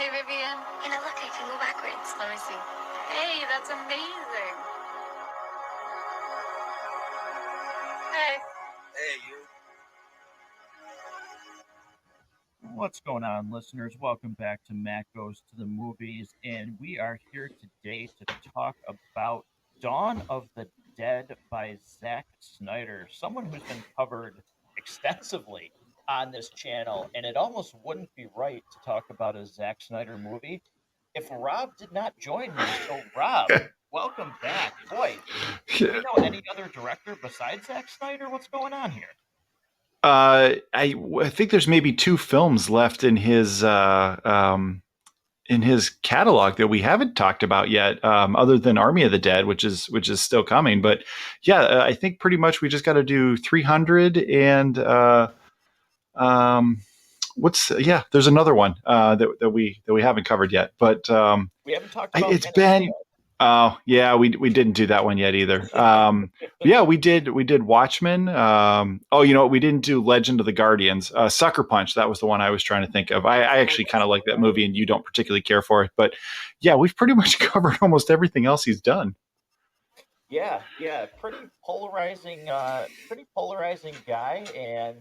Hey, Vivian. Look, I can go backwards. Let me see. Hey, that's amazing. Hey. Hey, you. What's going on, listeners? Welcome back to Matt Goes to the Movies, and we are here today to talk about Dawn of the Dead by Zack Snyder, someone who's been covered extensively on this channel, and it almost wouldn't be right to talk about a Zack Snyder movie if Rob did not join me. So, Rob, welcome back. Boy, do we know any other director besides Zack Snyder? What's going on here? I think there's maybe 2 films left in his catalog that we haven't talked about yet, other than Army of the Dead, which is still coming. But yeah, I think pretty much we just got to do 300 and there's another one that we haven't covered yet. But we haven't talked about it's been. Oh yeah, we didn't do that one yet either. Yeah, we did Watchmen. We didn't do Legend of the Guardians. Sucker Punch, that was the one I was trying to think of. I actually kind of like that movie, and you don't particularly care for it. But yeah, we've pretty much covered almost everything else he's done. Yeah, pretty polarizing guy, and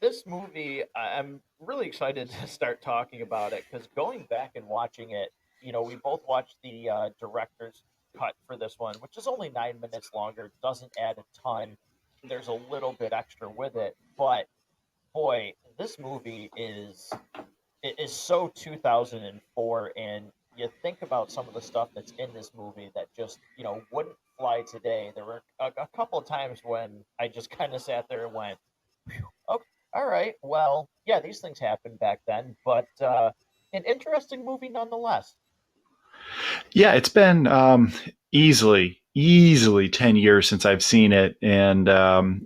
this movie, I'm really excited to start talking about it because going back and watching it. We both watched the director's cut for this one, which is only 9 minutes longer, doesn't add a ton. There's a little bit extra with it, but boy, this movie is so 2004, and you think about some of the stuff that's in this movie that just, wouldn't fly today. There were a couple of times when I just kind of sat there and went, okay, all right, well, yeah, these things happened back then, but an interesting movie nonetheless. Yeah, it's been easily 10 years since I've seen it. And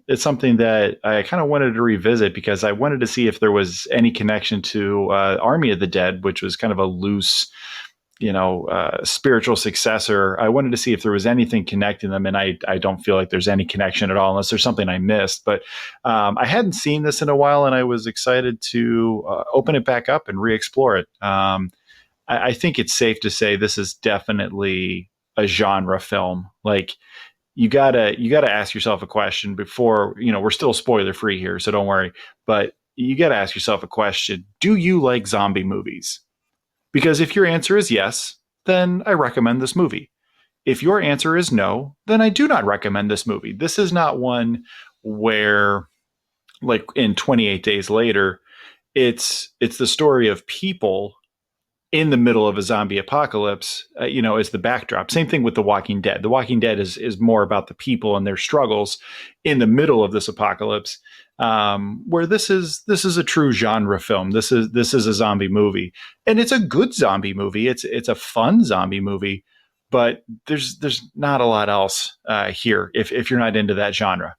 it's something that I kind of wanted to revisit because I wanted to see if there was any connection to Army of the Dead, which was kind of a loose, spiritual successor. I wanted to see if there was anything connecting them. And I don't feel like there's any connection at all unless there's something I missed. But I hadn't seen this in a while, and I was excited to open it back up and re-explore it. I think it's safe to say this is definitely a genre film. Like you gotta ask yourself a question before, we're still spoiler free here, so don't worry. But you gotta ask yourself a question. Do you like zombie movies? Because if your answer is yes, then I recommend this movie. If your answer is no, then I do not recommend this movie. This is not one where, like in 28 Days Later, it's the story of people in the middle of a zombie apocalypse, is the backdrop. Same thing with The Walking Dead. The Walking Dead is more about the people and their struggles in the middle of this apocalypse. Where this is a true genre film. This is a zombie movie, and it's a good zombie movie. It's a fun zombie movie, but there's not a lot else here if you're not into that genre.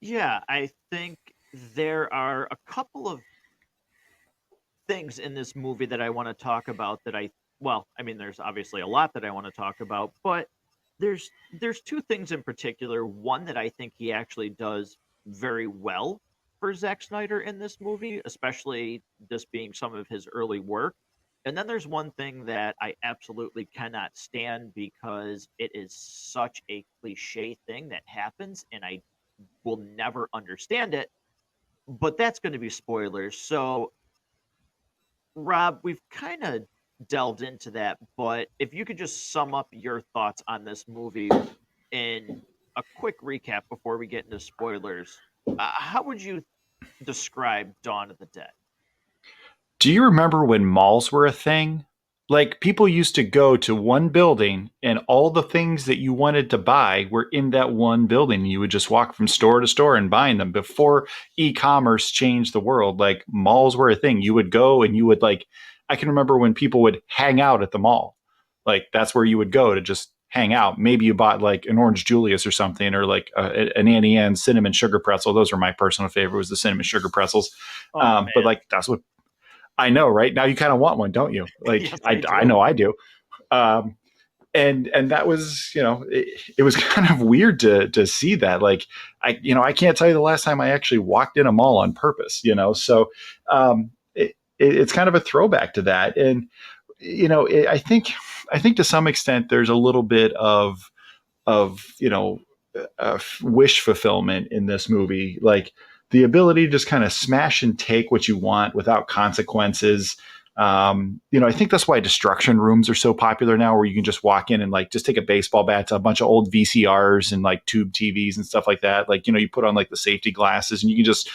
Yeah, I think there are a couple of things in this movie that I want to talk about there's obviously a lot that I want to talk about, but there's 2 things in particular. One that I think he actually does very well for Zack Snyder in this movie, especially this being some of his early work. And then there's one thing that I absolutely cannot stand because it is such a cliche thing that happens and I will never understand it, but that's going to be spoilers. So Rob, we've kind of delved into that, but if you could just sum up your thoughts on this movie in a quick recap before we get into spoilers, how would you describe Dawn of the Dead? Do you remember when malls were a thing? Like people used to go to one building and all the things that you wanted to buy were in that one building. You would just walk from store to store and buying them. Before e-commerce changed the world, like malls were a thing. You would go and you would I can remember when people would hang out at the mall. Like that's where you would go to just hang out. Maybe you bought like an Orange Julius or something, or like an Annie Ann cinnamon sugar pretzel. Those were my personal favorite, was the cinnamon sugar pretzels. But like that's what I know, right? Now you kind of want one, don't you? Like yes, I know I do. And that was, it was kind of weird to see that. Like I can't tell you the last time I actually walked in a mall on purpose, So it's kind of a throwback to that. And I think to some extent there's a little bit of wish fulfillment in this movie, like the ability to just kind of smash and take what you want without consequences. I think that's why destruction rooms are so popular now, where you can just walk in and like just take a baseball bat to a bunch of old VCRs and like tube TVs and stuff like that. Like, you put on like the safety glasses and you can just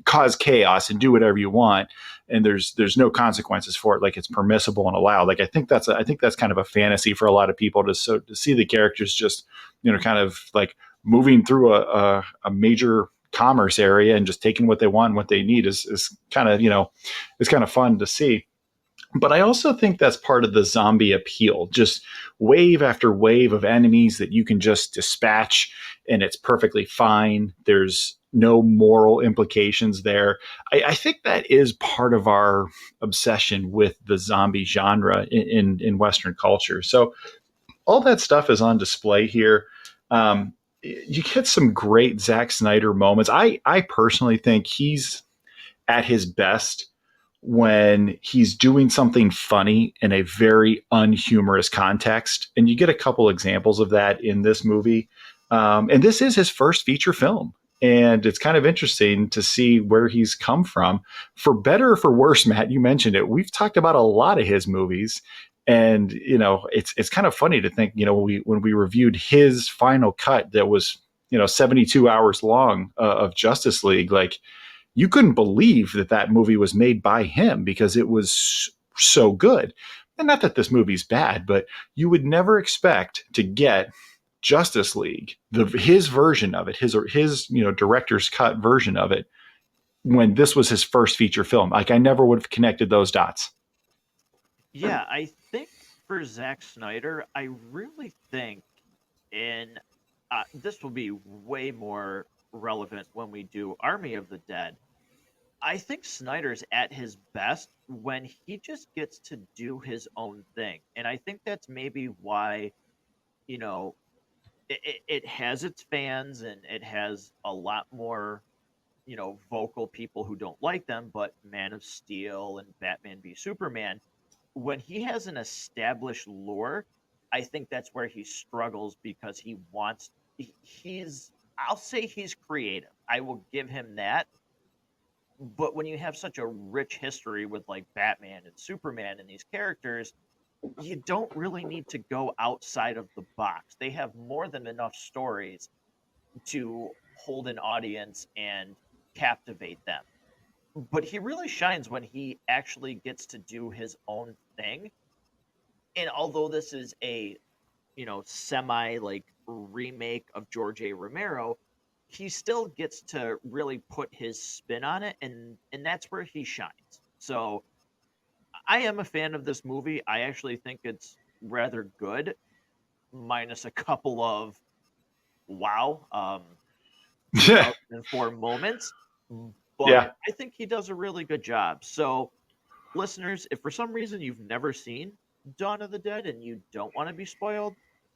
cause chaos and do whatever you want, and there's no consequences for it. Like, it's permissible and allowed. Like, I think that's kind of a fantasy for a lot of people to see the characters just kind of like moving through a major commerce area and just taking what they want and what they need is kind of it's kind of fun to see. But I also think that's part of the zombie appeal. Just wave after wave of enemies that you can just dispatch, and it's perfectly fine. There's no moral implications there. I think that is part of our obsession with the zombie genre in Western culture. So all that stuff is on display here. You get some great Zack Snyder moments. I personally think he's at his best when he's doing something funny in a very unhumorous context. And you get a couple examples of that in this movie. And this is his first feature film. And it's kind of interesting to see where he's come from. For better or for worse, Matt, you mentioned it. We've talked about a lot of his movies. And, it's kind of funny to think, when we reviewed his final cut that was, 72 hours long of Justice League, like, you couldn't believe that movie was made by him because it was so good. And not that this movie's bad, but you would never expect to get Justice League, his version of it, his director's cut version of it, when this was his first feature film. Like, I never would have connected those dots. Yeah, I think for Zack Snyder, I really think this will be way more relevant when we do Army of the Dead. I think Snyder's at his best when he just gets to do his own thing. And I think that's maybe why, it has its fans and it has a lot more, vocal people who don't like them, but Man of Steel and Batman v Superman, when he has an established lore, I think that's where he struggles because I'll say he's creative. I will give him that. But when you have such a rich history with like Batman and Superman and these characters, you don't really need to go outside of the box. They have more than enough stories to hold an audience and captivate them. But he really shines when he actually gets to do his own thing. And although this is a, semi like remake of George A. Romero, he still gets to really put his spin on it, and that's where he shines. So I am a fan of this movie. I actually think it's rather good, minus a couple of wow 2004 moments. But Yeah. I think he does a really good job. So listeners, if for some reason you've never seen Dawn of the Dead and you don't want to be spoiled,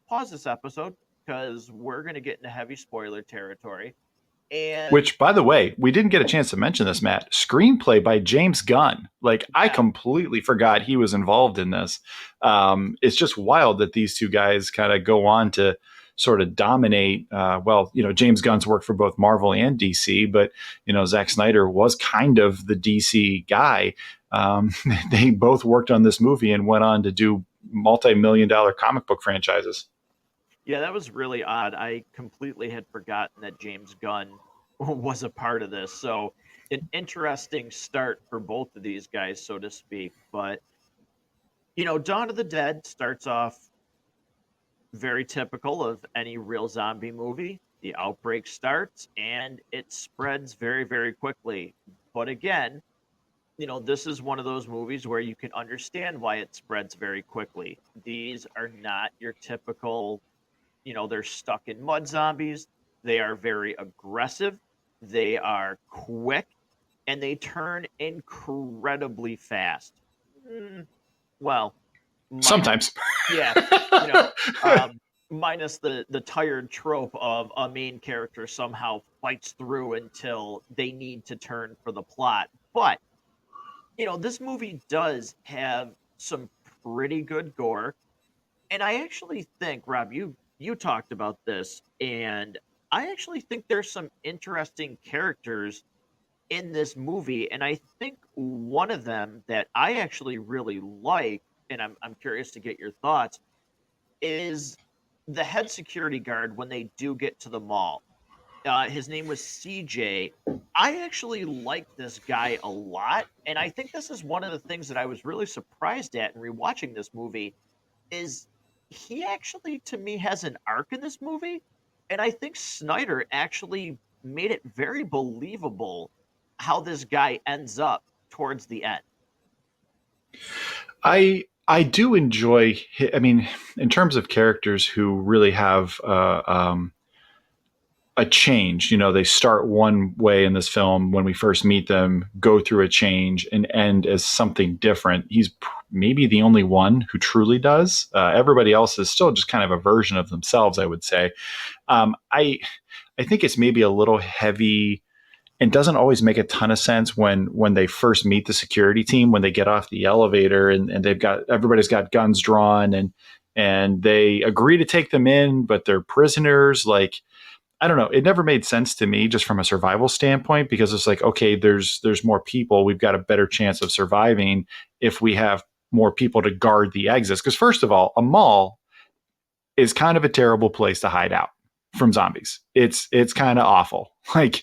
pause this episode because we're going to get into heavy spoiler territory. And Which, by the way, we didn't get a chance to mention this, Matt. Screenplay by James Gunn. Like, I completely forgot he was involved in this. It's just wild that these two guys kind of go on to sort of dominate. James Gunn's worked for both Marvel and DC, but, Zack Snyder was kind of the DC guy. They both worked on this movie and went on to do multi-million-dollar comic book franchises. Yeah, that was really odd. I completely had forgotten that James Gunn was a part of this. So, an interesting start for both of these guys, so to speak. But, Dawn of the Dead starts off very typical of any real zombie movie. The outbreak starts and it spreads very, very quickly. But again, this is one of those movies where you can understand why it spreads very quickly. These are not your typical, they're stuck in mud zombies. They are very aggressive. They are quick and they turn incredibly fast. Well, Sometimes. Yeah. Minus the tired trope of a main character somehow fights through until they need to turn for the plot. But, This movie does have some pretty good gore. And I actually think, Rob, you talked about this, and I actually think there's some interesting characters in this movie, and I think one of them that I actually really like, and I'm curious to get your thoughts, is the head security guard when they do get to the mall. His name was CJ. I actually like this guy a lot, and I think this is one of the things that I was really surprised at in rewatching this movie is he actually to me has an arc in this movie, and I think Snyder actually made it very believable how this guy ends up towards the end. I do enjoy. I mean, in terms of characters who really have a change. They start one way in this film when we first meet them, go through a change, and end as something different. He's maybe the only one who truly does. Everybody else is still just kind of a version of themselves, I would say. I think it's maybe a little heavy and doesn't always make a ton of sense when they first meet the security team, when they get off the elevator and everybody's got guns drawn and they agree to take them in, but they're prisoners. Like, I don't know. It never made sense to me just from a survival standpoint, because it's like, okay, there's more people. We've got a better chance of surviving if we have more people to guard the exits. Because first of all, a mall is kind of a terrible place to hide out from zombies. It's kind of awful. Like,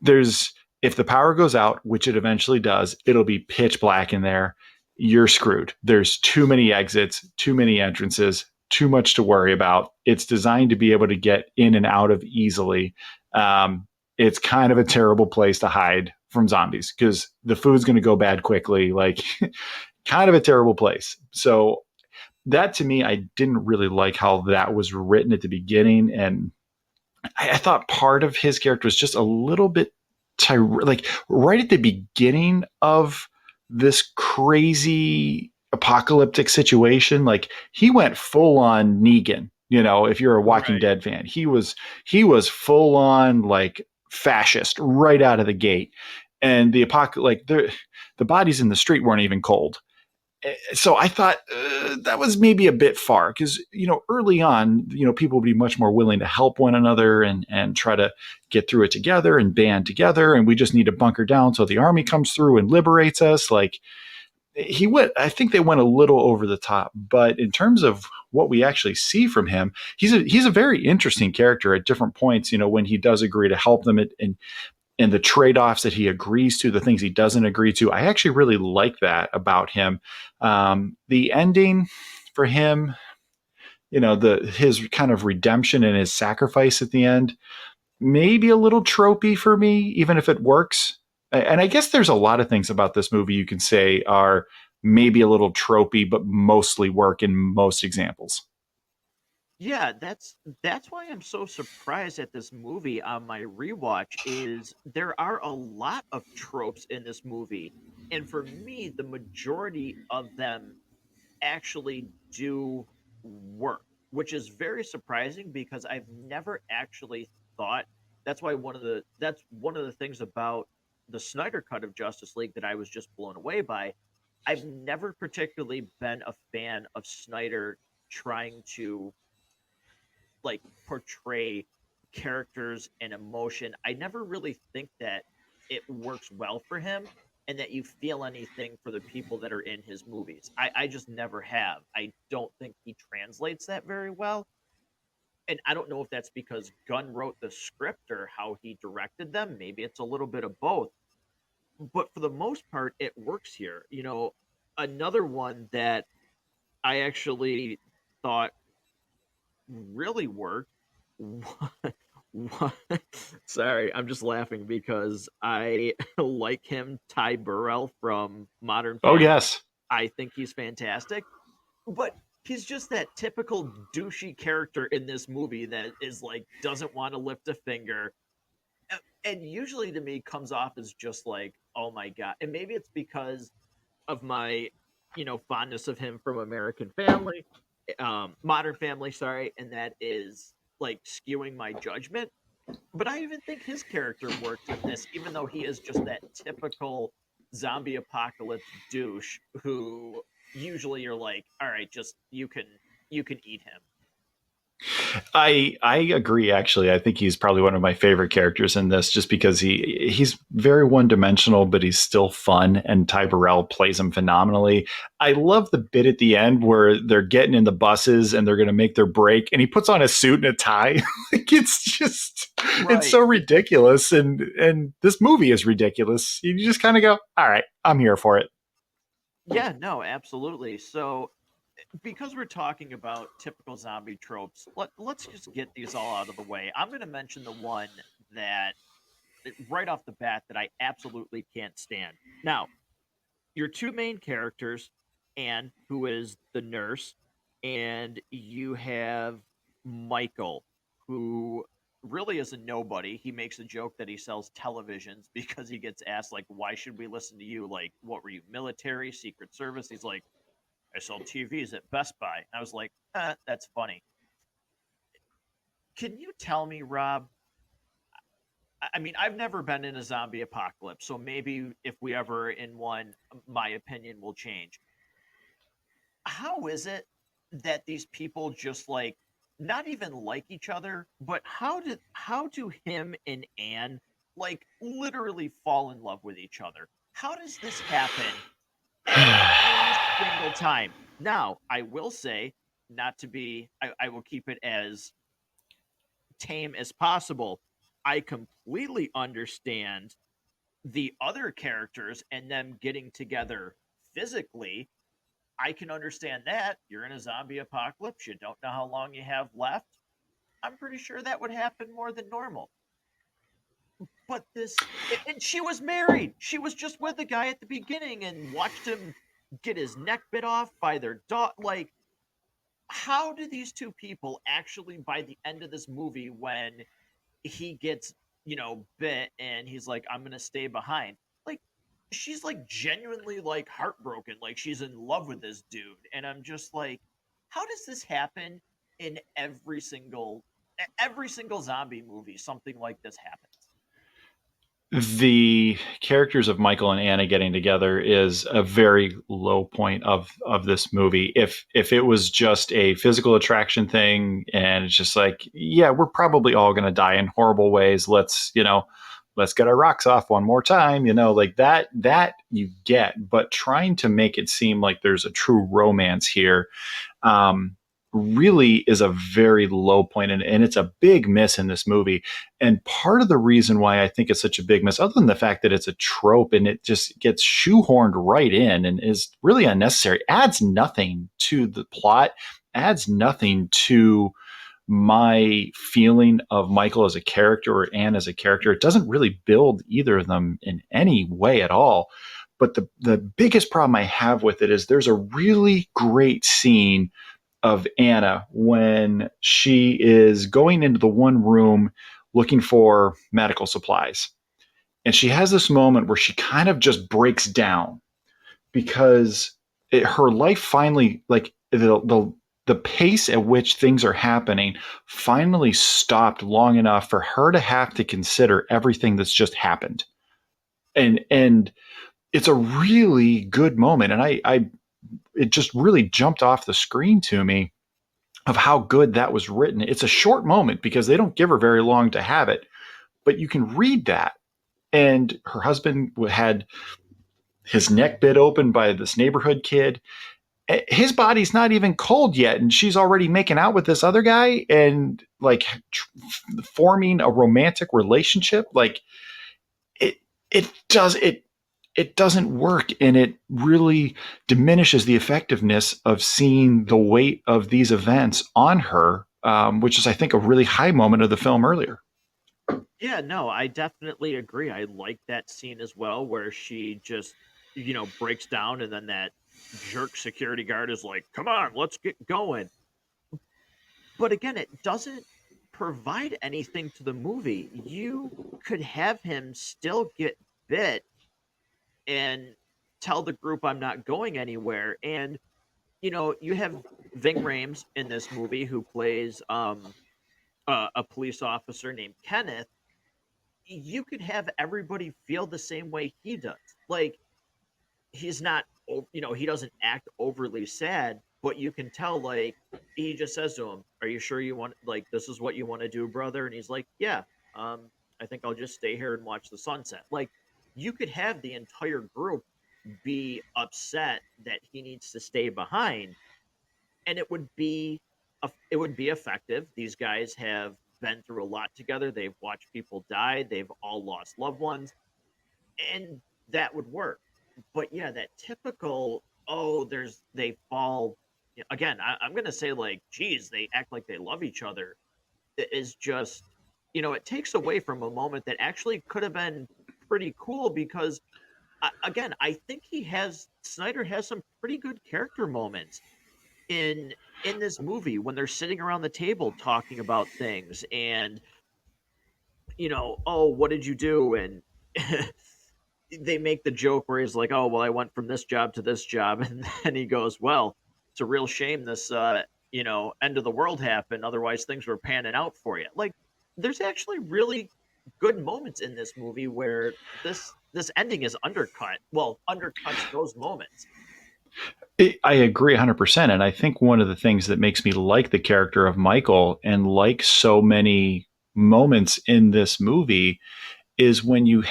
there's if the power goes out, which it eventually does, it'll be pitch black in there. You're screwed. There's too many exits, too many entrances, too much to worry about. It's designed to be able to get in and out of easily. It's kind of a terrible place to hide from zombies because the food's going to go bad quickly. Like, kind of a terrible place. So that to me, I didn't really like how that was written at the beginning. And I thought part of his character was just a little bit like right at the beginning of this crazy apocalyptic situation. Like, he went full on Negan. If you're a Walking Right. Dead fan, he was full on like fascist right out of the gate. And the bodies in the street weren't even cold. So I thought that was maybe a bit far because, early on, people would be much more willing to help one another and try to get through it together and band together. And we just need to bunker down so the army comes through and liberates us. Like, I think they went a little over the top, but in terms of what we actually see from him, he's a very interesting character at different points, when he does agree to help them and the trade-offs that he agrees to, the things he doesn't agree to. I actually really like that about him. The ending for him, his kind of redemption and his sacrifice at the end, maybe a little tropey for me, even if it works. And I guess there's a lot of things about this movie you can say are maybe a little tropey, but mostly work in most examples. Yeah, that's why I'm so surprised at this movie on my rewatch is there are a lot of tropes in this movie. And for me, the majority of them actually do work, which is very surprising because I've never actually thought that's one of the things about the Snyder cut of Justice League that I was just blown away by. I've never particularly been a fan of Snyder trying to like portray characters and emotion. I never really think that it works well for him and that you feel anything for the people that are in his movies. I just never have. I don't think he translates that very well. And I don't know if that's because Gunn wrote the script or how he directed them. Maybe it's a little bit of both. But for the most part, it works here. Another one that I actually thought really worked. What? Sorry, I'm just laughing because I like him, Ty Burrell from Modern Oh, Family. yes. I think he's fantastic, but he's just that typical douchey character in this movie that is like doesn't want to lift a finger, and usually to me comes off as just like, oh my god. And maybe it's because of my, fondness of him from American Family, Modern Family, sorry, and that is like skewing my judgment. But I even think his character works in this, even though he is just that typical zombie apocalypse douche who usually you're like, all right, just you can eat him. I agree. Actually, I think he's probably one of my favorite characters in this, just because he's very one dimensional, but he's still fun, and Ty Burrell plays him phenomenally. I love the bit at the end where they're getting in the buses and they're going to make their break, and he puts on a suit and a tie. Like, it's Right. so ridiculous, and this movie is ridiculous. You just kind of go, all right, I'm here for it. Yeah, no, absolutely. So because we're talking about typical zombie tropes, let's just get these all out of the way. I'm going to mention the one that right off the bat that I absolutely can't stand. Now, your two main characters, Anne, who is the nurse, and you have Michael, who really is a nobody. He makes a joke that he sells televisions because he gets asked, like, why should we listen to you? Like, what were you, military, Secret Service? He's like, I sold TVs at Best Buy. I was like, that's funny. Can you tell me, Rob? I mean, I've never been in a zombie apocalypse, so maybe if we ever in one, my opinion will change. How is it that these people just like not even like each other, but how do him and Anne like literally fall in love with each other? How does this happen every single time? Now, I will say, not to be, I will keep it as tame as possible. I completely understand the other characters and them getting together physically. I can understand that. You're in a zombie apocalypse. You don't know how long you have left. I'm pretty sure that would happen more than normal. But this, and she was married. She was just with the guy at the beginning and watched him get his neck bit off by their dog. Like, how do these two people actually, by the end of this movie, when he gets, bit and he's like, I'm gonna stay behind. Like, she's like genuinely like heartbroken, like she's in love with this dude. And I'm just like, how does this happen in every single zombie movie? Something like this happens. The characters of Michael and Anna getting together is a very low point of this movie. If it was just a physical attraction thing and it's just like, yeah, we're probably all going to die in horrible ways. Let's get our rocks off one more time, like that you get, but trying to make it seem like there's a true romance here, um, really is a very low point, and it's a big miss in this movie. And part of the reason why I think it's such a big miss, other than the fact that it's a trope and it just gets shoehorned right in and is really unnecessary, adds nothing to the plot, adds nothing to my feeling of Michael as a character or Anne as a character. It doesn't really build either of them in any way at all. But the biggest problem I have with it is there's a really great scene of Anna when she is going into the one room looking for medical supplies. And she has this moment where she kind of just breaks down because her life finally, like the pace at which things are happening finally stopped long enough for her to have to consider everything that's just happened. And it's a really good moment. And I it just really jumped off the screen to me of how good that was written. It's a short moment because they don't give her very long to have it, but you can read that. And her husband had his neck bit open by this neighborhood kid. His body's not even cold yet, and she's already making out with this other guy and like forming a romantic relationship. Like it, it doesn't work, and it really diminishes the effectiveness of seeing the weight of these events on her, which is, I think, a really high moment of the film earlier. Yeah, no, I definitely agree. I like that scene as well where she just, breaks down and then that jerk security guard is like, come on, let's get going. But again, it doesn't provide anything to the movie. You could have him still get bit and tell the group I'm not going anywhere. And you have Ving Rhames in this movie who plays a police officer named Kenneth. You could have everybody feel the same way he does. Like he's not, he doesn't act overly sad, but you can tell, like, he just says to him, "Are you sure you want, like, this is what you want to do, brother?" And he's like, "Yeah, I think I'll just stay here and watch the sunset." Like, you could have the entire group be upset that he needs to stay behind, and it would be effective. These guys have been through a lot together. They've watched people die. They've all lost loved ones, and that would work. But yeah, that typical, they fall again. I'm gonna say, like, geez, they act like they love each other. Is just, it takes away from a moment that actually could have been pretty cool because again, I think Snyder has some pretty good character moments in this movie when they're sitting around the table talking about things and, oh, what did you do? And they make the joke where he's like, "Oh, well, I went from this job to this job," and then he goes, "Well, it's a real shame this, end of the world happened. Otherwise, things were panning out for you." Like, there's actually really good moments in this movie where this ending is undercut. Well, undercuts those moments. I agree 100%. And I think one of the things that makes me like the character of Michael and like so many moments in this movie is when you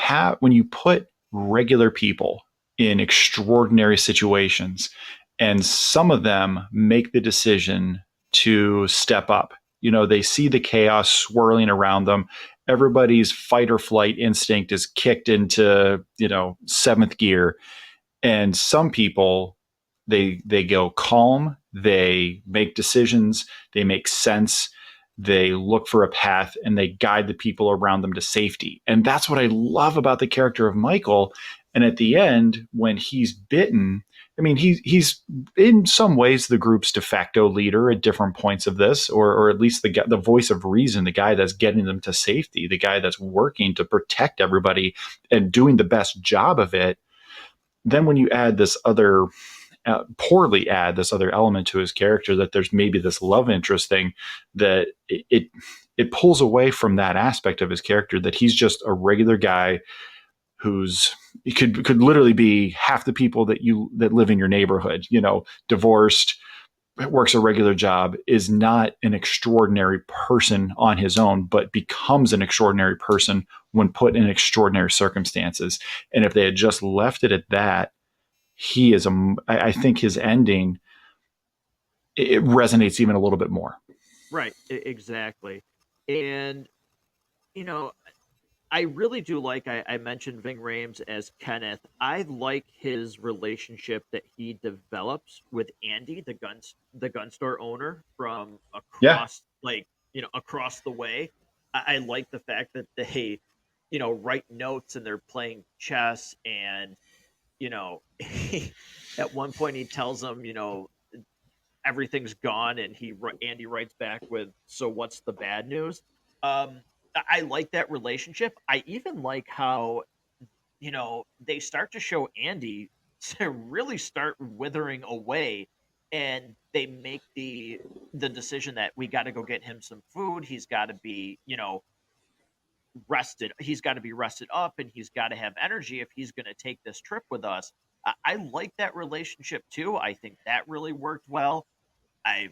put regular people in extraordinary situations and some of them make the decision to step up. They see the chaos swirling around them. Everybody's fight or flight instinct is kicked into, seventh gear. And some people, they go calm, they make decisions, they make sense, they look for a path, and they guide the people around them to safety. And that's what I love about the character of Michael. And at the end, when he's bitten, I mean, he's in some ways the group's de facto leader at different points of this, or at least the voice of reason, the guy that's getting them to safety, the guy that's working to protect everybody and doing the best job of it. Then when you add this other poorly add this other element to his character, that there's maybe this love interest thing, that it pulls away from that aspect of his character, that he's just a regular guy who's he could literally be half the people that live in your neighborhood, divorced, works a regular job, is not an extraordinary person on his own, but becomes an extraordinary person when put in extraordinary circumstances. And if they had just left it at that, I think his ending, it resonates even a little bit more. Right, exactly. And, you know, I really do like, I mentioned Ving Rhames as Kenneth. I like his relationship that he develops with Andy, the gun store owner from Yeah. across, like, across the way. I like the fact that they, write notes and they're playing chess, and, at one point he tells them, everything's gone, and Andy writes back with, "So what's the bad news?" I like that relationship. I even like how, they start to show Andy to really start withering away, and they make the decision that we got to go get him some food. He's got to be, rested. He's got to be rested up, and he's got to have energy if he's going to take this trip with us. I like that relationship too. I think that really worked well. I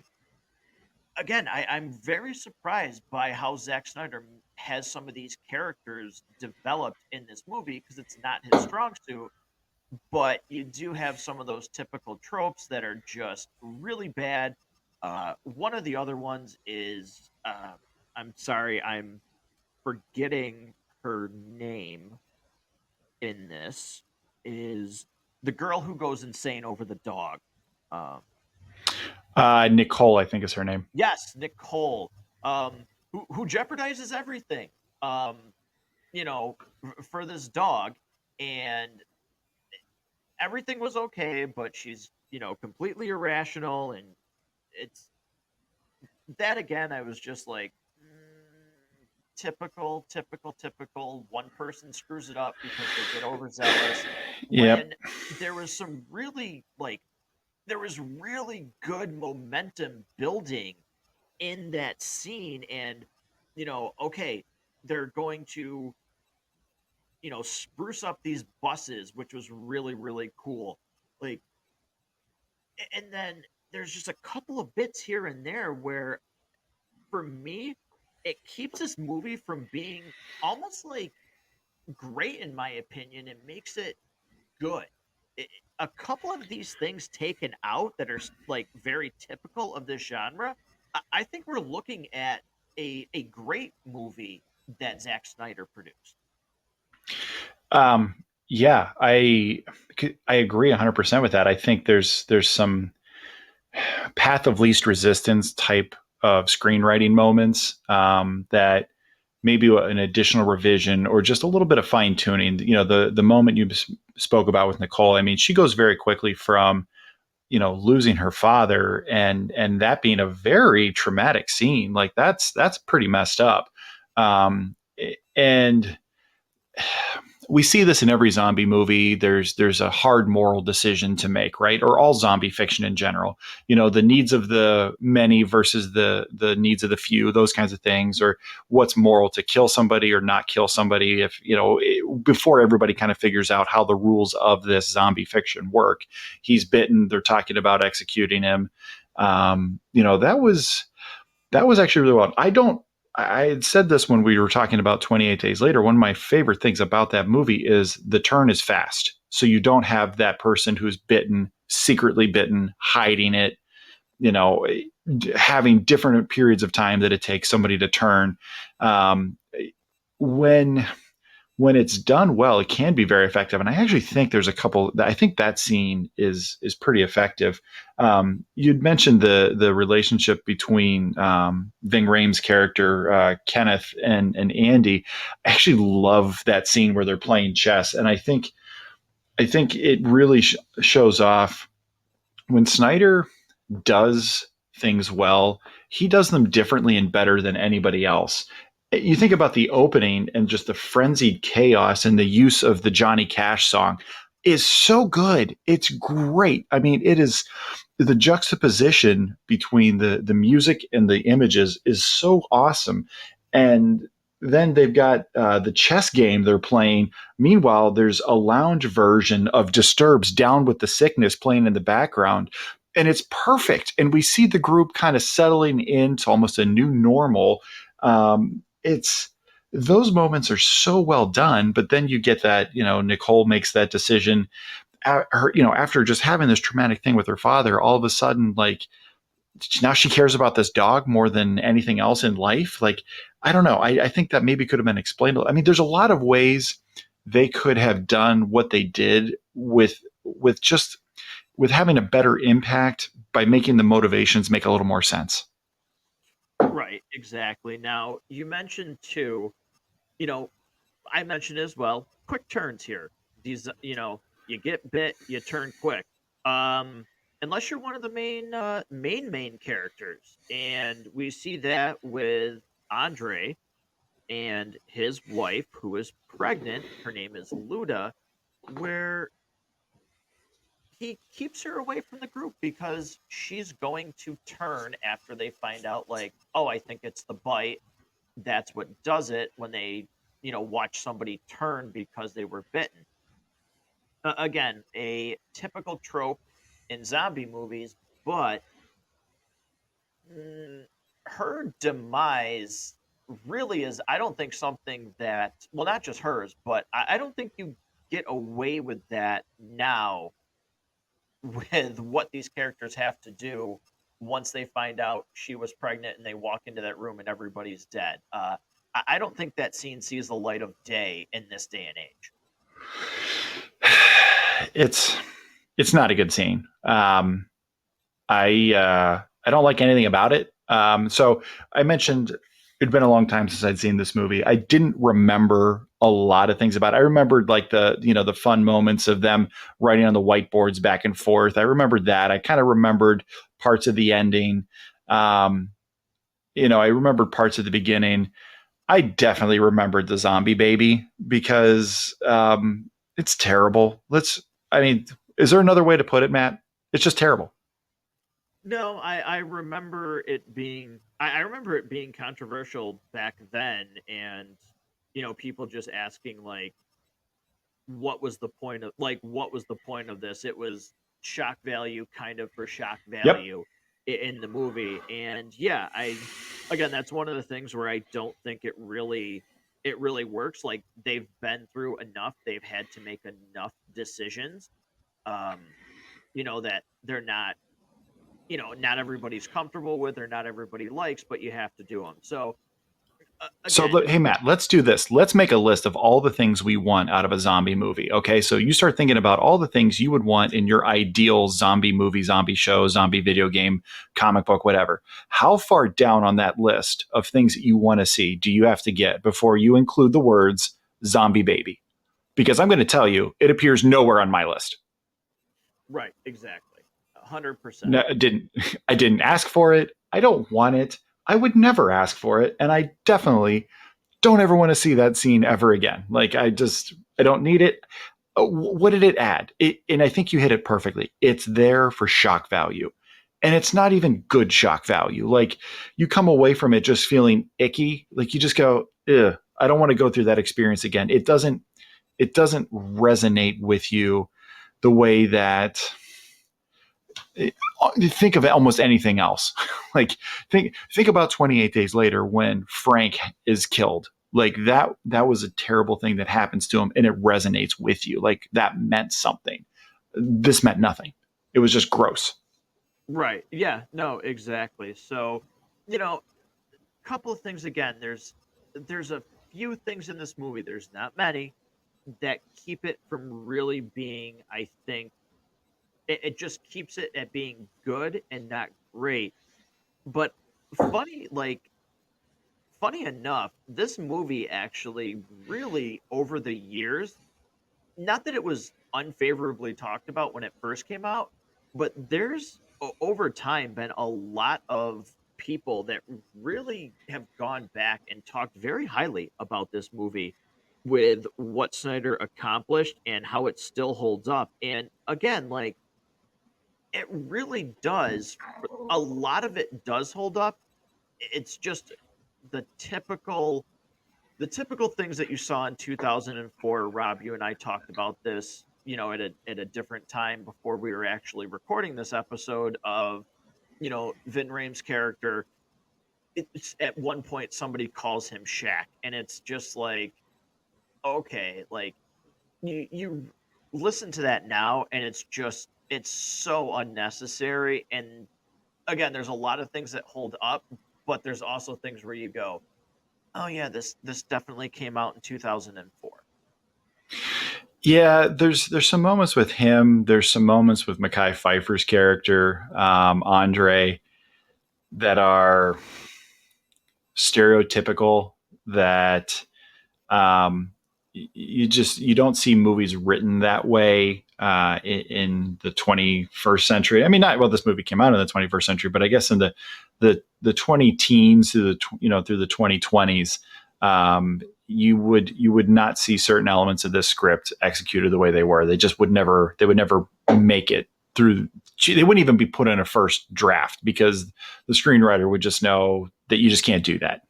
I'm very surprised by how Zack Snyder has some of these characters developed in this movie, because it's not his strong suit. But you do have some of those typical tropes that are just really bad. One of the other ones is, I'm sorry, I'm forgetting her name in this, is the girl who goes insane over the dog. Um, Nicole, I think is her name. yes, Nicole, who jeopardizes everything, um, for this dog, and everything was okay, but she's, completely irrational, and it's that again. I was just like, typical, typical, typical. One person screws it up because they get overzealous. Yep. When there was some really, like, there was really good momentum building in that scene, and, okay, they're going to spruce up these buses, which was really, really cool. Like, and then there's just a couple of bits here and there where, for me, it keeps this movie from being almost like great, in my opinion. It makes it good. It, a couple of these things taken out that are like very typical of this genre, I think we're looking at a great movie that Zack Snyder produced. Um, yeah, I agree 100% with that. I think there's some path of least resistance type of screenwriting moments that maybe an additional revision or just a little bit of fine tuning. The moment you spoke about with Nicole, I mean, she goes very quickly from losing her father and that being a very traumatic scene. Like that's pretty messed up. And we see this in every zombie movie. There's a hard moral decision to make, right? Or all zombie fiction in general. The needs of the many versus the needs of the few, those kinds of things, or what's moral to kill somebody or not kill somebody. If before everybody kind of figures out how the rules of this zombie fiction work, he's bitten. They're talking about executing him. That was actually really well. I had said this when we were talking about 28 Days Later. One of my favorite things about that movie is the turn is fast. So you don't have that person who's bitten, secretly bitten, hiding it, having different periods of time that it takes somebody to turn. When it's done well, it can be very effective. And I actually think there's a couple. I think that scene is pretty effective. You'd mentioned the relationship between Ving Rhames' character Kenneth and Andy. I actually love that scene where they're playing chess, and I think it really shows off when Snyder does things well. He does them differently and better than anybody else. You think about the opening and just the frenzied chaos and the use of the Johnny Cash song is so good. It's great. I mean, it is the juxtaposition between the music and the images is so awesome. And then they've got the chess game they're playing. Meanwhile, there's a lounge version of Disturbed's Down with the Sickness playing in the background. And it's perfect. And we see the group kind of settling into almost a new normal. It's those moments are so well done, but then you get that, Nicole makes that decision after just having this traumatic thing with her father, all of a sudden, like now she cares about this dog more than anything else in life. Like, I don't know. I think that maybe could have been explained. I mean, there's a lot of ways they could have done what they did with having a better impact by making the motivations make a little more sense. Right, exactly. Now, you mentioned too, you know, I mentioned as well, quick turns here. These, you get bit, you turn quick. Unless you're one of the main characters, and we see that with Andre and his wife, who is pregnant. Her name is Luda, where he keeps her away from the group because she's going to turn after they find out, like, oh, I think it's the bite. That's what does it when they, watch somebody turn because they were bitten. Again, a typical trope in zombie movies, but her demise really is, I don't think, something that, well, not just hers, but I don't think you get away with that now with what these characters have to do once they find out she was pregnant and they walk into that room and everybody's dead. I don't think that scene sees the light of day in this day and age. It's not a good scene. I don't like anything about it. So I mentioned it'd been a long time since I'd seen this movie. I didn't remember a lot of things about it. I remembered like the fun moments of them writing on the whiteboards back and forth. I remembered that. I kind of remembered parts of the ending. I remembered parts of the beginning. I definitely remembered the zombie baby because it's terrible. Is there another way to put it, Matt? It's just terrible. No, I remember it being I remember it being controversial back then, and people just asking, like, what was the point of this? It was shock value kind of for shock Yep. value in the movie. And yeah, again, that's one of the things where I don't think it really works. Like, they've been through enough, they've had to make enough decisions, um that they're not, not everybody's comfortable with or not everybody likes, but you have to do them. So So, again, hey, Matt, let's do this. Let's make a list of all the things we want out of a zombie movie. Okay. So, you start thinking about all the things you would want in your ideal zombie movie, zombie show, zombie video game, comic book, whatever. How far down on that list of things that you want to see do you have to get before you include the words zombie baby? Because I'm going to tell you, it appears nowhere on my list. right, exactly, 100%. No, I didn't ask for it. I don't want it. I would never ask for it. And I definitely don't ever want to see that scene ever again. Like, I don't need it. What did it add? And I think you hit it perfectly. It's there for shock value. And it's not even good shock value. Like, you come away from it just feeling icky. Like, you just go, ugh, I don't want to go through that experience again. It doesn't resonate with you the way that think of almost anything else. Like, think about 28 Days Later when Frank is killed. Like, that was a terrible thing that happens to him, and it resonates with you. Like, that meant something. This meant nothing. It was just gross. Right, yeah, no, exactly. So, couple of things. Again, there's a few things in this movie, there's not many, that keep it from really being, I think, it just keeps it at being good and not great. But funny, like, funny enough, this movie actually really, over the years, not that it was unfavorably talked about when it first came out, but there's over time been a lot of people that really have gone back and talked very highly about this movie, with what Snyder accomplished and how it still holds up. And again, like, it really does. A lot of it does hold up. It's just the typical the typical things that you saw in 2004. Rob, you and I talked about this, at a different time before we were actually recording this episode, of, Vin Rame's character. It's at one point somebody calls him Shaq, and it's just like, okay, like, you listen to that now, and it's so unnecessary. And again, there's a lot of things that hold up, but there's also things where you go, oh yeah, this definitely came out in 2004. Yeah, there's some moments with him. There's some moments with Mekhi Phifer's character, Andre, that are stereotypical. That you don't see movies written that way in the 21st century. I mean, not well, this movie came out in the 21st century, but I guess in the 20 teens through through the 2020s, you would not see certain elements of this script executed the way they were. They would never make it through. They wouldn't even be put in a first draft, because the screenwriter would just know that you just can't do that.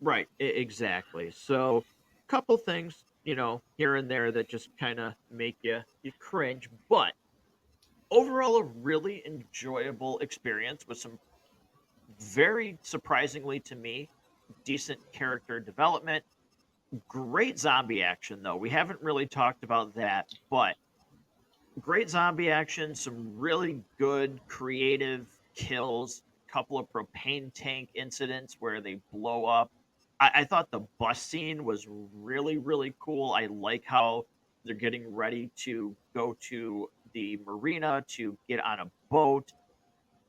Right, exactly. So, couple things, here and there that just kind of make you cringe, but overall a really enjoyable experience with some, very surprisingly to me, decent character development. Great zombie action, though. We haven't really talked about that, but great zombie action, some really good creative kills, couple of propane tank incidents where they blow up. I thought the bus scene was really, really cool. I like how they're getting ready to go to the marina to get on a boat.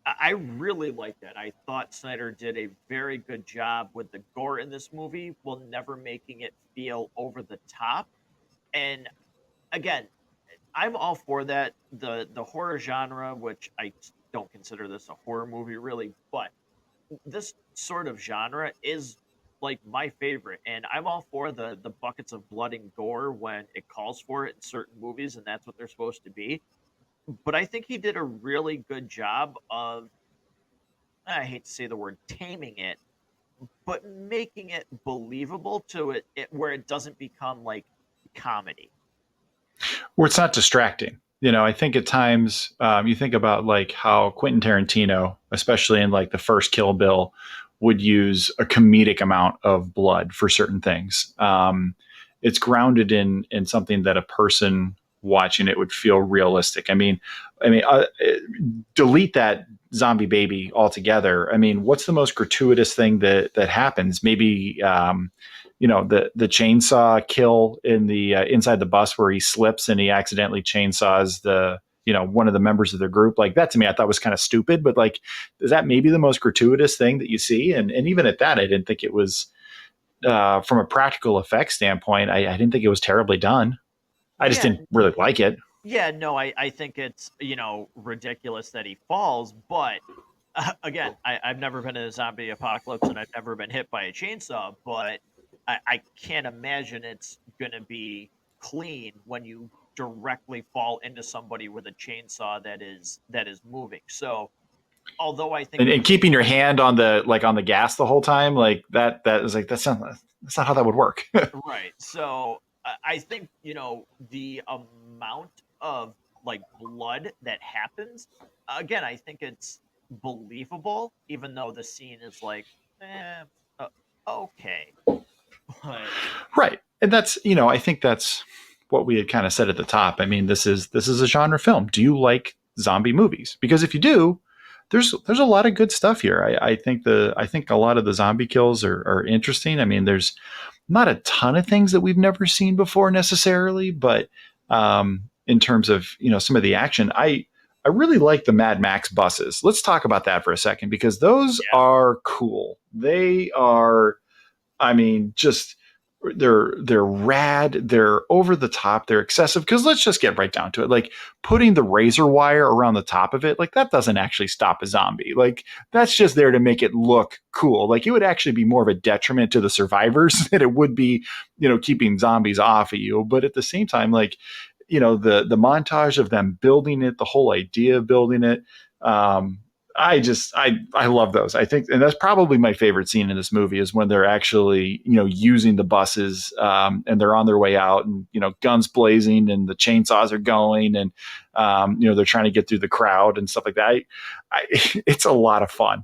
I really like that. I thought Snyder did a very good job with the gore in this movie, while never making it feel over the top. And again, I'm all for that. The horror genre, which I don't consider this a horror movie really, but this sort of genre is like my favorite, and I'm all for the buckets of blood and gore when it calls for it in certain movies, and that's what they're supposed to be. But I think he did a really good job of, I hate to say the word taming it, but making it believable to it where it doesn't become like comedy. Where it's not distracting. I think at times you think about like how Quentin Tarantino, especially in like the first Kill Bill, would use a comedic amount of blood for certain things. It's grounded in something that a person watching it would feel realistic. Delete that zombie baby altogether. I mean, what's the most gratuitous thing that happens? Maybe the chainsaw kill in the inside the bus where he slips and he accidentally chainsaws the one of the members of their group. Like that to me, I thought was kind of stupid, but like, is that maybe the most gratuitous thing that you see? And even at that, I didn't think it was from a practical effects standpoint. I didn't think it was terribly done. I just didn't really like it. Yeah, no, I think it's, ridiculous that he falls, but again, I've never been in a zombie apocalypse and I've never been hit by a chainsaw, but I can't imagine it's going to be clean when you directly fall into somebody with a chainsaw that is moving. So, although I think And keeping your hand on the gas the whole time, like that is like that's not how that would work. right. So, I think, the amount of like blood that happens, again, I think it's believable, even though the scene is like, okay. But Right. And that's, I think that's what we had kind of said at the top. I mean, this is a genre film. Do you like zombie movies? Because if you do, there's a lot of good stuff here. I think a lot of the zombie kills are interesting. I mean, there's not a ton of things that we've never seen before necessarily, but in terms of, some of the action, I really like the Mad Max buses. Let's talk about that for a second, because those are cool. They are, I mean, just they're rad, they're over the top, they're excessive. Because let's just get right down to it. Like putting the razor wire around the top of it, like that doesn't actually stop a zombie. Like that's just there to make it look cool. Like it would actually be more of a detriment to the survivors than it would be, keeping zombies off of you. But at the same time, like, the montage of them building it, the whole idea of building it. I love those. I think, and that's probably my favorite scene in this movie is when they're actually, using the buses and they're on their way out and, guns blazing and the chainsaws are going and, they're trying to get through the crowd and stuff like that. It's a lot of fun.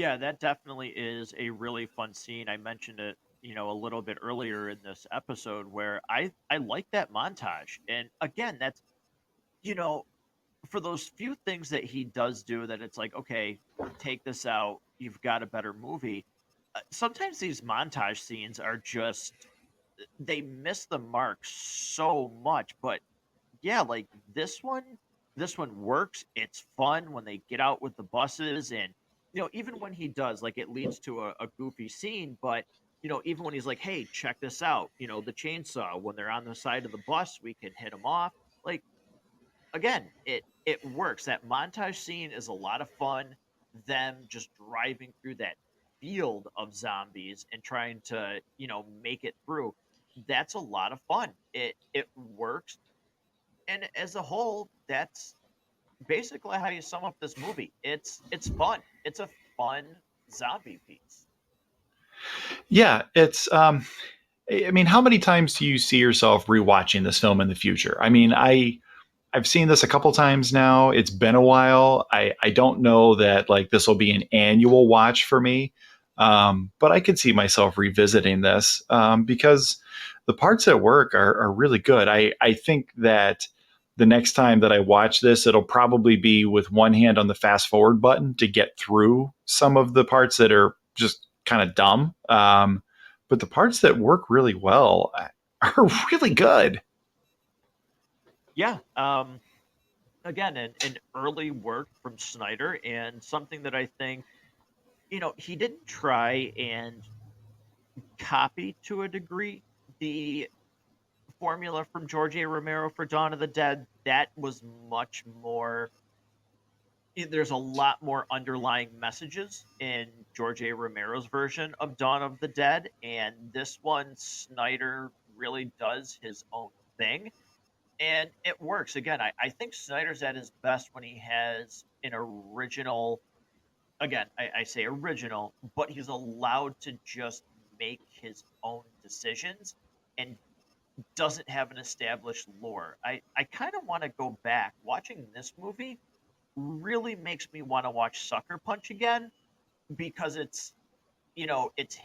yeah, that definitely is a really fun scene. I mentioned it, a little bit earlier in this episode where I like that montage. And again, that's, you know, for those few things that he does do that it's like, okay, take this out, you've got a better movie. Sometimes these montage scenes are just, they miss the mark so much. But yeah, like this one works. It's fun when they get out with the buses, and even when he does, like, it leads to a goofy scene, but even when he's like, hey, check this out, the chainsaw, when they're on the side of the bus, we can hit them off. Like, again, it works. That montage scene is a lot of fun. Them just driving through that field of zombies and trying to, make it through. That's a lot of fun. It works. And as a whole, that's basically how you sum up this movie. It's fun. It's a fun zombie piece. Yeah, it's I mean, how many times do you see yourself rewatching this film in the future? I mean, I've seen this a couple times now. It's been a while. I don't know that like this will be an annual watch for me. But I could see myself revisiting this because the parts at work are really good. I think that the next time that I watch this, it'll probably be with one hand on the fast forward button to get through some of the parts that are just kind of dumb. But the parts that work really well are really good. Yeah. Again, an early work from Snyder, and something that I think, he didn't try and copy to a degree the formula from George A. Romero for Dawn of the Dead. That was much more, there's a lot more underlying messages in George A. Romero's version of Dawn of the Dead, and this one, Snyder really does his own thing, and it works. Again, I think Snyder's at his best when he has an original. Again, I say original, but he's allowed to just make his own decisions and doesn't have an established lore. I kind of want to go back. Watching this movie really makes me want to watch Sucker Punch again because it's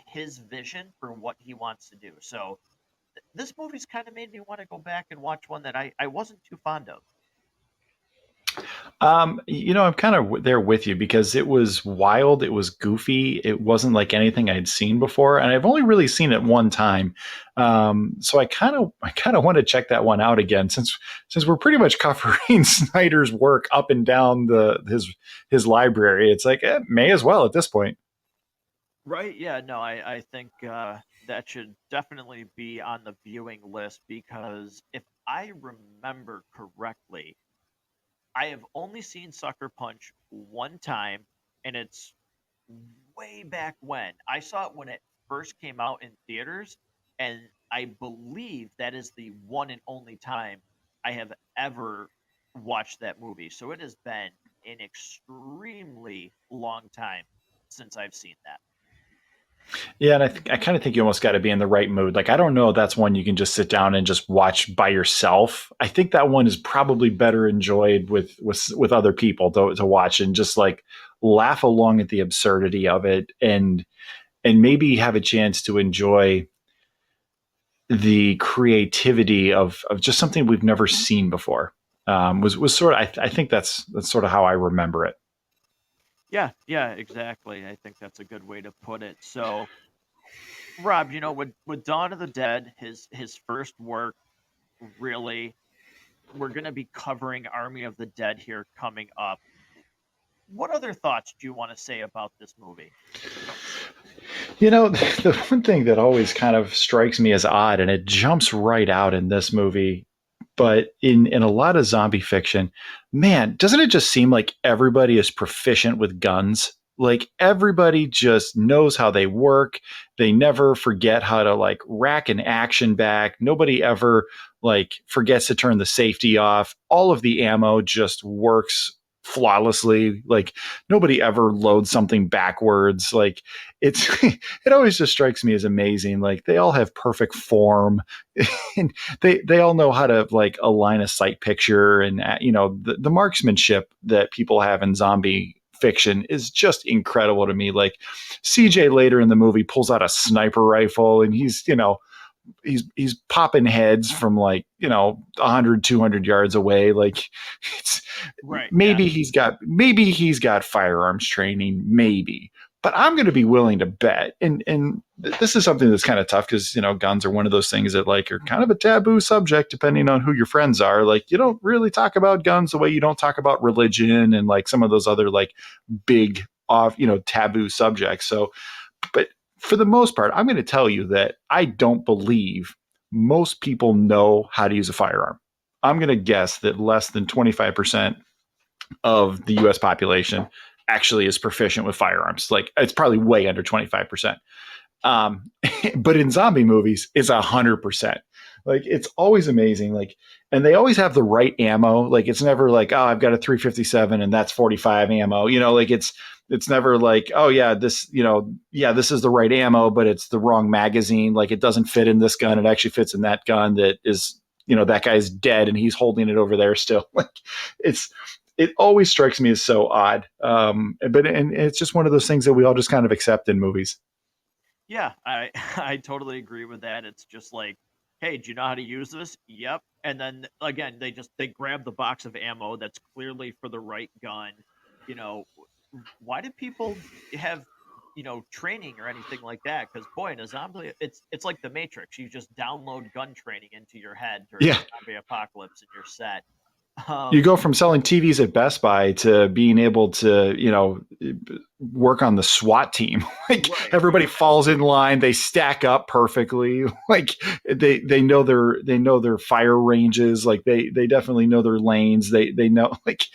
his vision for what he wants to do. So this movie's kind of made me want to go back and watch one that I wasn't too fond of. I'm kind of there with you because it was wild, it was goofy, it wasn't like anything I'd seen before, and I've only really seen it one time. So I kind of want to check that one out again since we're pretty much covering Snyder's work up and down his library. It's like may as well at this point. Right? Yeah. No, I think that should definitely be on the viewing list because if I remember correctly, I have only seen Sucker Punch one time, and it's way back when. I saw it when it first came out in theaters, and I believe that is the one and only time I have ever watched that movie. So it has been an extremely long time since I've seen that. Yeah, and I kind of think you almost got to be in the right mood. Like, I don't know if that's one you can just sit down and just watch by yourself. I think that one is probably better enjoyed with other people to watch and just like laugh along at the absurdity of it and maybe have a chance to enjoy the creativity of just something we've never seen before. Was sort of I think that's sort of how I remember it. Yeah, exactly. I think that's a good way to put it. So, Rob, with Dawn of the Dead, his first work, really, we're going to be covering Army of the Dead here coming up. What other thoughts do you want to say about this movie? The one thing that always kind of strikes me as odd, and it jumps right out in this movie, but in a lot of zombie fiction, man, doesn't it just seem like everybody is proficient with guns? Like everybody just knows how they work. They never forget how to like rack an action back. Nobody ever like forgets to turn the safety off. All of the ammo just works flawlessly. Like nobody ever loads something backwards. Like it's it always just strikes me as amazing. Like they all have perfect form and they all know how to like align a sight picture and the marksmanship that people have in zombie fiction is just incredible to me. Like CJ later in the movie pulls out a sniper rifle and he's popping heads from like 100 200 yards away. Like it's Right. maybe Yeah. he's got firearms training, maybe, but I'm going to be willing to bet and this is something that's kind of tough because guns are one of those things that like are kind of a taboo subject depending on who your friends are. Like you don't really talk about guns the way you don't talk about religion and like some of those other like big off taboo subjects. So but for the most part, I'm going to tell you that I don't believe most people know how to use a firearm. I'm going to guess that less than 25% of the US population actually is proficient with firearms. Like it's probably way under 25%. Um, but in zombie movies, it's 100%. Like it's always amazing. Like, and they always have the right ammo. Like it's never like, oh, I've got a 357 and that's 45 ammo. Like it's never like, oh yeah, this is the right ammo, but it's the wrong magazine. Like it doesn't fit in this gun. It actually fits in that gun that is, that guy's dead and he's holding it over there still. Like it always strikes me as so odd. But it's just one of those things that we all just kind of accept in movies. Yeah, I I totally agree with that. It's just like, hey, do you know how to use this? Yep. And then again, they grab the box of ammo that's clearly for the right gun. You know, why do people have training or anything like that? Because boy, in a zombie, it's like the Matrix. You just download gun training into your head during Yeah. a zombie apocalypse, and you're set. You go from selling TVs at Best Buy to being able to, work on the SWAT team. Like Right. everybody falls in line, they stack up perfectly. Like they know their fire ranges. Like they definitely know their lanes. They know like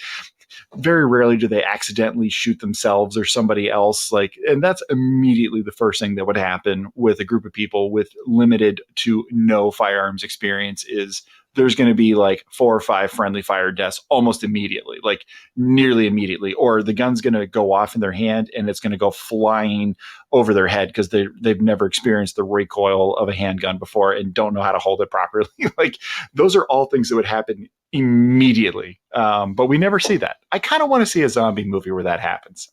very rarely do they accidentally shoot themselves or somebody else. Like, and that's immediately the first thing that would happen with a group of people with limited to no firearms experience is there's going to be like 4 or 5 friendly fire deaths almost immediately, like nearly immediately, or the gun's going to go off in their hand and it's going to go flying over their head because they've never experienced the recoil of a handgun before and don't know how to hold it properly. Like those are all things that would happen immediately. But we never see that. I kind of want to see a zombie movie where that happens.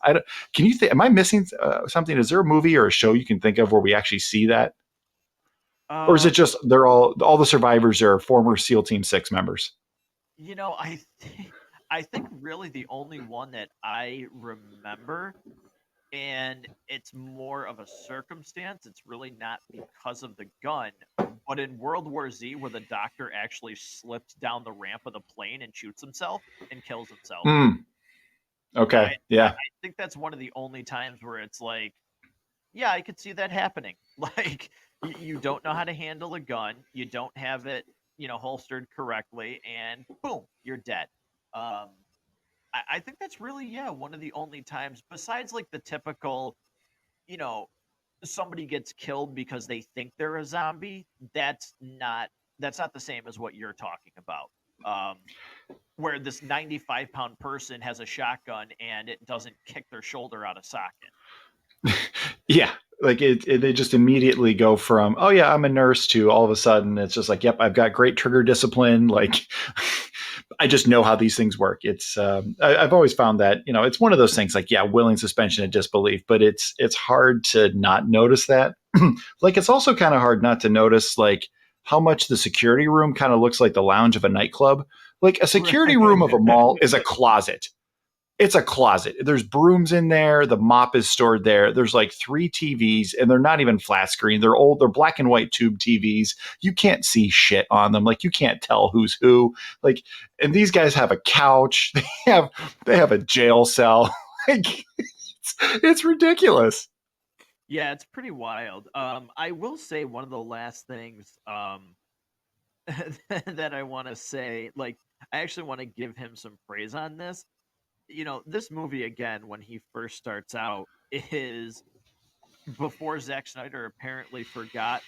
Can you think, am I missing something? Is there a movie or a show you can think of where we actually see that? Or is it just they're all the survivors are former SEAL Team 6 members? I think really the only one that I remember, and it's more of a circumstance. It's really not because of the gun, but in World War Z, where the doctor actually slips down the ramp of the plane and shoots himself and kills himself. Okay, yeah. I think that's one of the only times where it's like, yeah, I could see that happening. Like, you don't know how to handle a gun, you don't have it, holstered correctly, and boom, you're dead. I think that's really, one of the only times, besides like the typical, somebody gets killed because they think they're a zombie. That's not the same as what you're talking about. Where this 95-pound person has a shotgun and it doesn't kick their shoulder out of socket. Yeah, like they just immediately go from, oh yeah, I'm a nurse, to all of a sudden it's just like, yep, I've got great trigger discipline. Like I just know how these things work. It's I've always found that, it's one of those things like, yeah, willing suspension of disbelief, but it's hard to not notice that. Like it's also kind of hard not to notice like how much the security room kind of looks like the lounge of a nightclub. Like a security room of a mall is a closet. It's a closet. There's brooms in there. The mop is stored there. There's like 3 TVs and they're not even flat screen. They're old. They're black and white tube TVs. You can't see shit on them. Like you can't tell who's who. Like, and these guys have a couch. They have a jail cell. Like it's ridiculous. Yeah, it's pretty wild. I will say one of the last things that I want to say, like, I actually want to give him some praise on this. This movie, again, when he first starts out, is before Zack Snyder apparently forgot,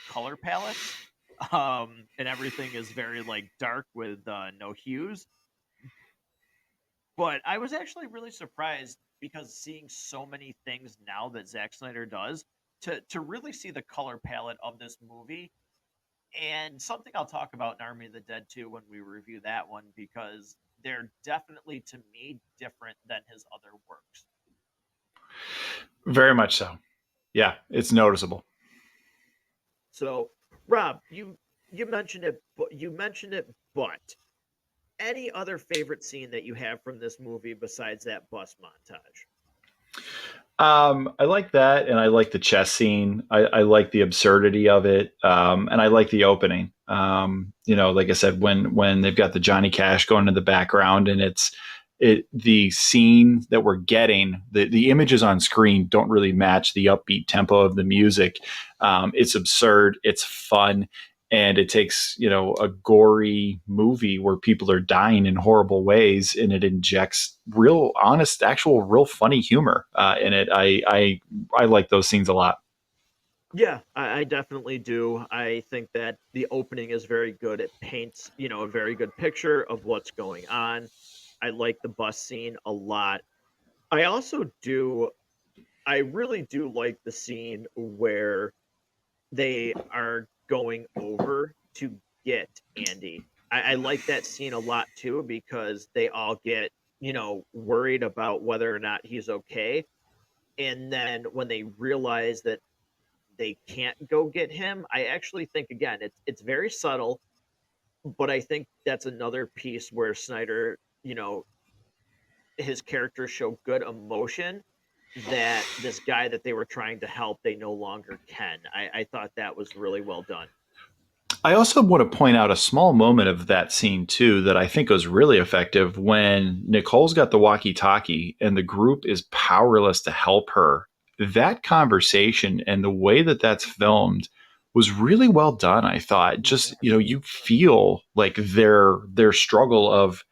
color palettes. And everything is very, like, dark with no hues. But I was actually really surprised because seeing so many things now that Zack Snyder does, to really see the color palette of this movie. And something I'll talk about in Army of the Dead 2 when we review that one, because they're definitely, to me, different than his other works. Very much so. Yeah, it's noticeable. So, Rob, you mentioned it, but any other favorite scene that you have from this movie besides that bus montage? I like that, and I like the chess scene. I like the absurdity of it, and I like the opening. Like I said, when they've got the Johnny Cash going in the background, and the scene that we're getting, the images on screen don't really match the upbeat tempo of the music. It's absurd, it's fun, and it takes a gory movie where people are dying in horrible ways, and it injects real honest, actual real funny humor in it. I like those scenes a lot. Yeah, I definitely do. I think that the opening is very good. It paints a very good picture of what's going on. I like the bus scene a lot. I really do like the scene where they are going over to get Andy. I like that scene a lot too, because they all get, worried about whether or not he's okay. And then when they realize that they can't go get him, I actually think, again, it's very subtle, but I think that's another piece where Snyder, his characters show good emotion, that this guy that they were trying to help, they no longer can. I thought that was really well done. I also want to point out a small moment of that scene too that I think was really effective when Nicole's got the walkie-talkie and the group is powerless to help her. That conversation and the way that that's filmed was really well done. I thought, just, you feel like their struggle of,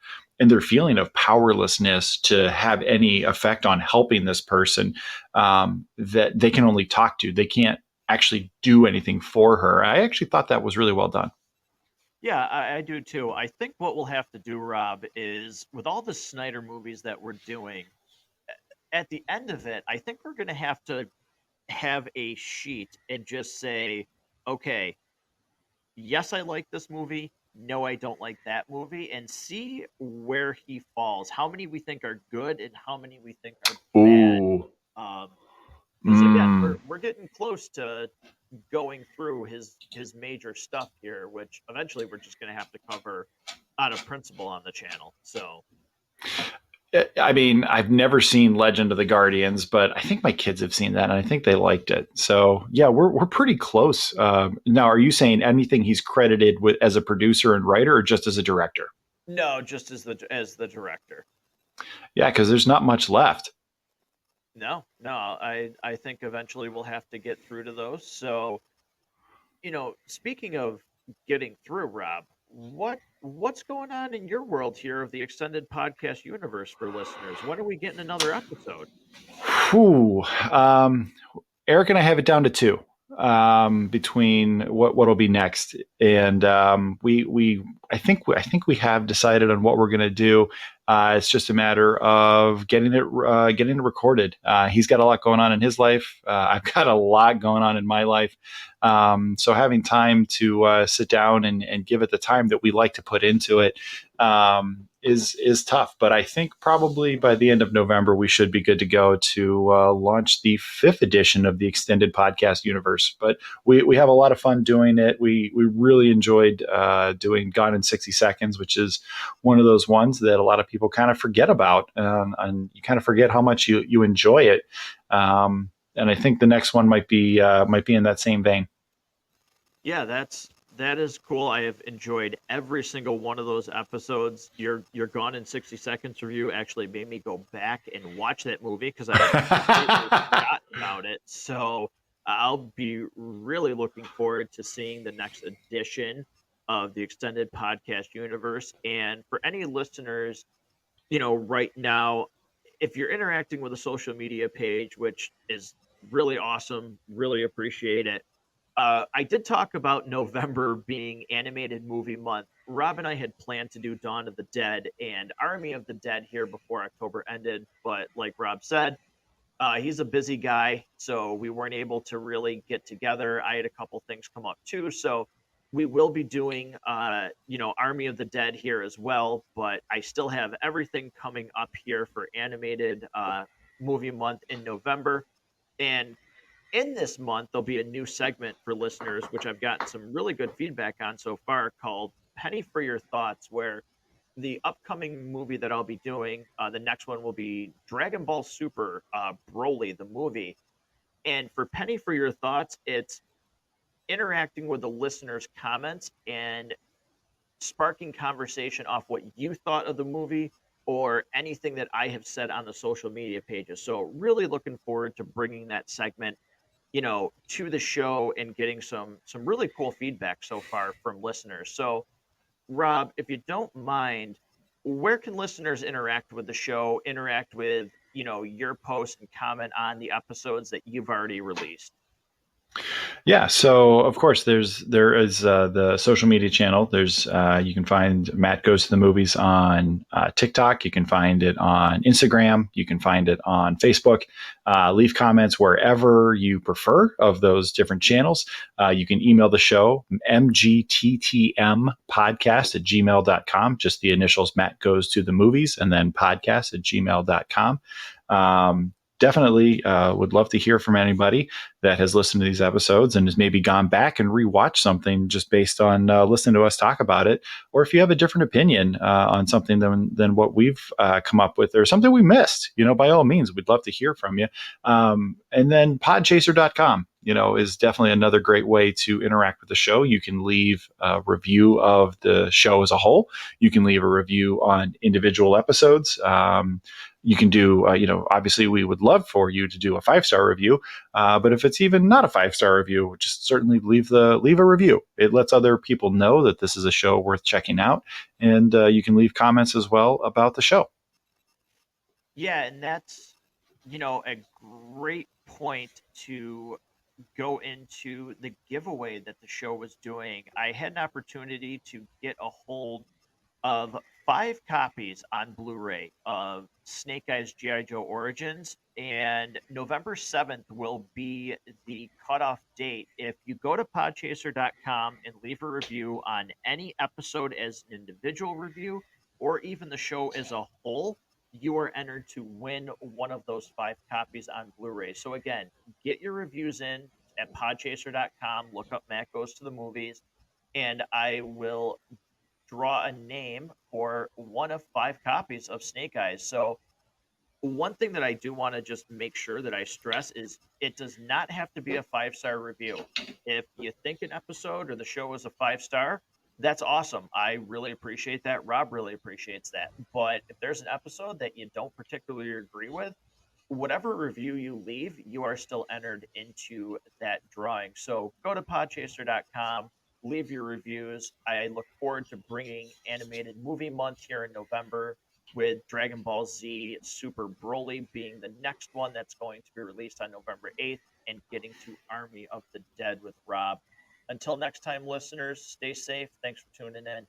their feeling of powerlessness to have any effect on helping this person that they can only talk to. They can't actually do anything for her. I actually thought that was really well done. Yeah, I do too. I think what we'll have to do, Rob, is with all the Snyder movies that we're doing, at the end of it, I think we're going to have a sheet and just say, okay, yes, I like this movie. No, I don't like that movie, and see where he falls. How many we think are good, and how many we think are bad. Ooh. Because again, we're getting close to going through his major stuff here, which eventually we're just going to have to cover out of principle on the channel. So. I mean, I've never seen Legend of the Guardians, but I think my kids have seen that, and I think they liked it. So, yeah, we're pretty close. Now, are you saying anything he's credited with as a producer and writer, or just as a director? No, just as the director. Yeah, because there's not much left. No, I think eventually we'll have to get through to those. So, speaking of getting through, Rob, what's going on in your world here of the extended podcast universe for listeners? When are we getting another episode? Whew. Eric and I have it down to 2 between what'll be next, and I think we have decided on what we're going to do. It's just a matter of getting it recorded. He's got a lot going on in his life. I've got a lot going on in my life. So having time to sit down and give it the time that we like to put into it is tough. But I think probably by the end of November, we should be good to go to launch the 5th edition of the extended podcast universe. But we have a lot of fun doing it. We really enjoyed doing Gone in 60 Seconds, which is one of those ones that a lot of people kind of forget about, and you kind of forget how much you enjoy it. And I think the next one might be in that same vein. Yeah, that is cool. I have enjoyed every single one of those episodes. Your Gone in 60 Seconds review actually made me go back and watch that movie because I had forgotten about it. So I'll be really looking forward to seeing the next edition of the extended podcast universe. And for any listeners, right now, if you're interacting with a social media page, which is really awesome, really appreciate it. I did talk about November being animated movie month. Rob and I had planned to do Dawn of the Dead and Army of the Dead here before October ended, but like Rob said, he's a busy guy, so we weren't able to really get together. I had a couple things come up too, so we will be doing Army of the Dead here as well, but I still have everything coming up here for animated movie month in November. And in this month, there'll be a new segment for listeners, which I've gotten some really good feedback on so far, called Penny for Your Thoughts, where the upcoming movie that I'll be doing, the next one will be Dragon Ball Super Broly, the movie. And for Penny for Your Thoughts, it's interacting with the listeners' comments and sparking conversation off what you thought of the movie or anything that I have said on the social media pages. So really looking forward to bringing that segment to the show and getting some really cool feedback so far from listeners. So, Rob, if you don't mind, where can listeners interact with the show, interact with, your posts and comment on the episodes that you've already released? Yeah, so of course there is the social media channel. There's you can find Matt Goes to the Movies on TikTok. You can find it on Instagram. You can find it on Facebook. Leave comments wherever you prefer of those different channels. You can email the show, mgttmpodcast@gmail.com. Just the initials, Matt Goes to the Movies, and then podcast@gmail.com. Definitely would love to hear from anybody that has listened to these episodes and has maybe gone back and rewatched something just based on listening to us talk about it. Or if you have a different opinion on something than what we've come up with or something we missed, by all means, we'd love to hear from you. And then podchaser.com. is definitely another great way to interact with the show. You can leave a review of the show as a whole. You can leave a review on individual episodes. You can do, obviously we would love for you to do a 5-star review. But if it's even not a 5-star review, just certainly leave a review. It lets other people know that this is a show worth checking out. And you can leave comments as well about the show. Yeah, and that's, a great point to go into the giveaway that the show was doing. I had an opportunity to get a hold of 5 copies on Blu-ray of Snake Eyes G.I. Joe Origins, and November 7th will be the cutoff date. If you go to podchaser.com and leave a review on any episode as an individual review, or even the show as a whole, you are entered to win one of those 5 copies on Blu-ray. So again, get your reviews in at podchaser.com, look up Matt Goes to the Movies, and I will draw a name for one of 5 copies of Snake Eyes. So one thing that I do want to just make sure that I stress is it does not have to be a 5-star review. If you think an episode or the show is a 5-star, that's awesome. I really appreciate that. Rob really appreciates that. But if there's an episode that you don't particularly agree with, whatever review you leave, you are still entered into that drawing. So go to podchaser.com, leave your reviews. I look forward to bringing Animated Movie Month here in November, with Dragon Ball Z Super Broly being the next one that's going to be released on November 8th, and getting to Army of the Dead with Rob. Until next time, listeners, stay safe. Thanks for tuning in.